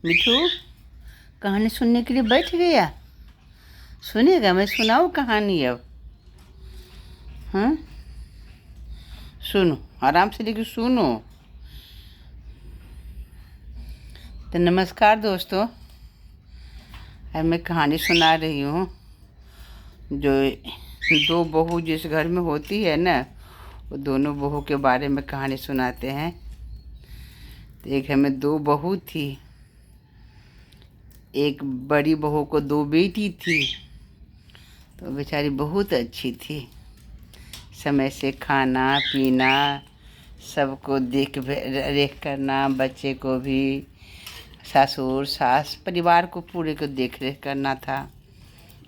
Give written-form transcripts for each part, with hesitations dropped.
मिठू, कहानी सुनने के लिए बैठ गया। सुनेगा? मैं सुनाऊँ कहानी अब? हाँ, सुनो आराम से, लेकिन सुनो। तो नमस्कार दोस्तों, अब मैं कहानी सुना रही हूँ। जो दो बहू जिस घर में होती है ना, वो दोनों बहू के बारे में कहानी सुनाते हैं। तो एक घर में दो बहू थी। एक बड़ी बहू को दो बेटी थी। तो बेचारी बहुत अच्छी थी। समय से खाना पीना, सबको देख रेख करना, बच्चे को भी, ससुर सास परिवार को पूरे को देख रेख करना था।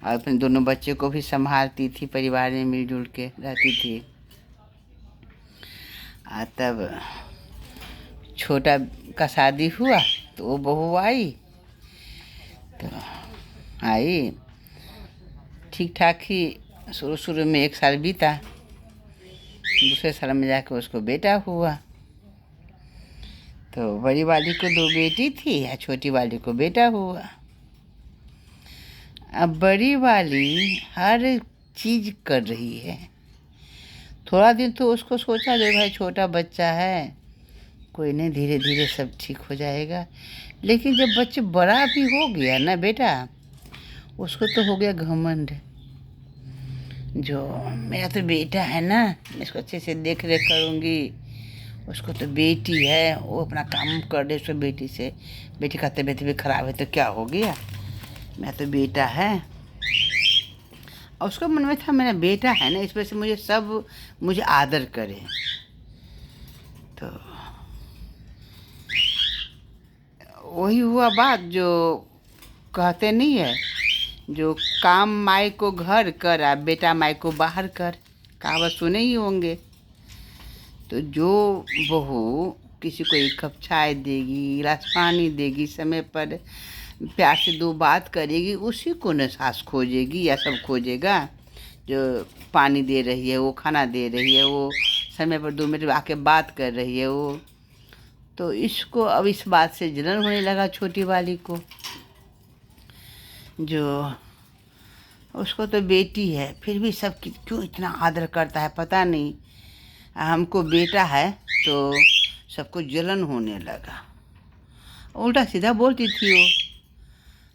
और अपने दोनों बच्चे को भी संभालती थी, परिवार में मिलजुल के रहती थी। तब छोटा का शादी हुआ तो वो बहू आई। तो आई ठीक ठाक ही, शुरू शुरू में 1 साल बीता। दूसरे साल में जाकर उसको बेटा हुआ। तो बड़ी वाली को 2 बेटी थी या छोटी वाली को बेटा हुआ। अब बड़ी वाली हर चीज़ कर रही है। थोड़ा दिन तो उसको सोचा जो भाई छोटा बच्चा है, कोई नहीं, धीरे धीरे सब ठीक हो जाएगा। लेकिन जब बच्चे बड़ा भी हो गया ना बेटा, उसको तो हो गया घमंड। जो मेरा तो बेटा है ना, मैं इसको अच्छे से देख रेख करूँगी। उसको तो बेटी है, वो अपना काम कर दे। उसको बेटी से, बेटी का तबीयत भी खराब है तो क्या हो गया, मैं तो बेटा है। और उसको मन में था मेरा बेटा है ना, इस वजह से मुझे आदर करे। तो वही हुआ बात जो कहते नहीं है, जो काम माई को घर कर, आ बेटा माई को बाहर कर, कहावत सुने ही होंगे। तो जो बहू किसी को 1 कप चाय देगी, गिलास पानी देगी, समय पर प्यार से 2 बात करेगी, उसी को न सास खोजेगी या सब खोजेगा। जो पानी दे रही है, वो खाना दे रही है, वो समय पर 2 मिनट आके बात कर रही है वो। तो इसको अब इस बात से जलन होने लगा छोटी वाली को। जो उसको तो बेटी है, फिर भी सब क्यों इतना आदर करता है पता नहीं। हमको बेटा है तो सबको जलन होने लगा। उल्टा सीधा बोलती थी वो।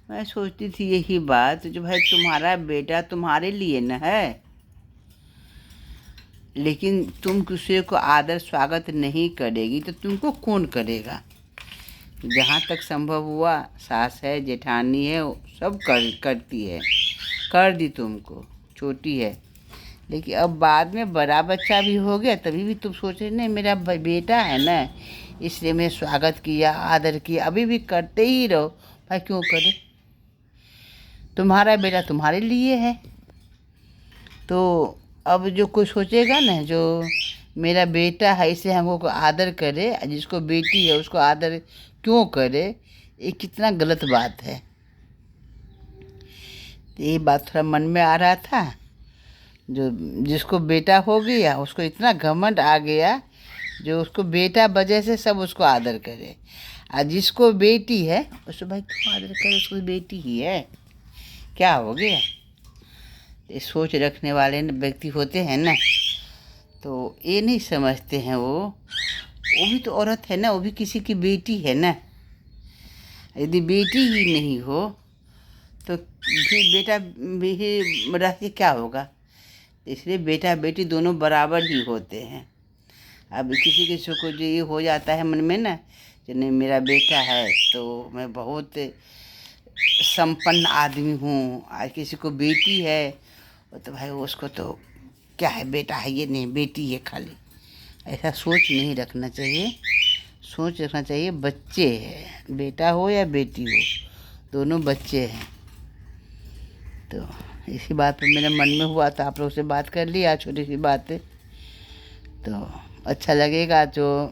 मैं सोचती थी यही बात, जो भाई तुम्हारा बेटा तुम्हारे लिए न है, लेकिन तुम किसी को आदर स्वागत नहीं करेगी तो तुमको कौन करेगा। जहाँ तक संभव हुआ, सास है, जेठानी है, सब करती है, कर दी तुमको, छोटी है। लेकिन अब बाद में बड़ा बच्चा भी हो गया, तभी भी तुम सोच रहे नहीं मेरा बेटा है ना, इसलिए मैं स्वागत किया, आदर किया। अभी भी करते ही रहो भाई, क्यों करे, तुम्हारा बेटा तुम्हारे लिए है। तो अब जो कोई सोचेगा ना, जो मेरा बेटा है इसलिए हमको आदर करे, जिसको बेटी है उसको आदर क्यों करे, ये कितना गलत बात है। तो ये बात थोड़ा मन में आ रहा था। जो जिसको बेटा हो गया उसको इतना घमंड आ गया, जो उसको बेटा वजह से सब उसको आदर करे। और जिसको बेटी है उसको भाई क्यों आदर करे, उसको बेटी ही है, क्या हो गया। ये सोच रखने वाले व्यक्ति होते हैं ना, तो ये नहीं समझते हैं। वो भी तो औरत है ना, वो भी किसी की बेटी है ना। यदि बेटी ही नहीं हो तो फिर बेटा भी रह के क्या होगा। इसलिए बेटा बेटी दोनों बराबर ही होते हैं। अब किसी को जो ये हो जाता है मन में ना, कि नहीं मेरा बेटा है तो मैं बहुत संपन्न आदमी हूँ, आज किसी को बेटी है तो भाई उसको तो क्या है, बेटा है ये नहीं, बेटी है खाली। ऐसा सोच नहीं रखना चाहिए। सोच रखना चाहिए बच्चे हैं, बेटा हो या बेटी हो, दोनों बच्चे हैं। तो इसी बात पर मेरे मन में हुआ तो आप लोग से बात कर लिया, छोटी सी बात है। तो अच्छा लगेगा तो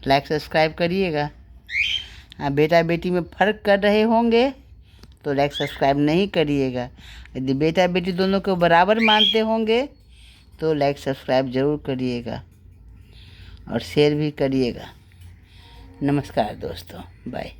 लाइक सब्सक्राइब करिएगा। हाँ, बेटा बेटी में फ़र्क कर रहे होंगे तो लाइक सब्सक्राइब नहीं करिएगा। यदि बेटा बेटी दोनों को बराबर मानते होंगे तो लाइक सब्सक्राइब ज़रूर करिएगा और शेयर भी करिएगा। नमस्कार दोस्तों, बाय।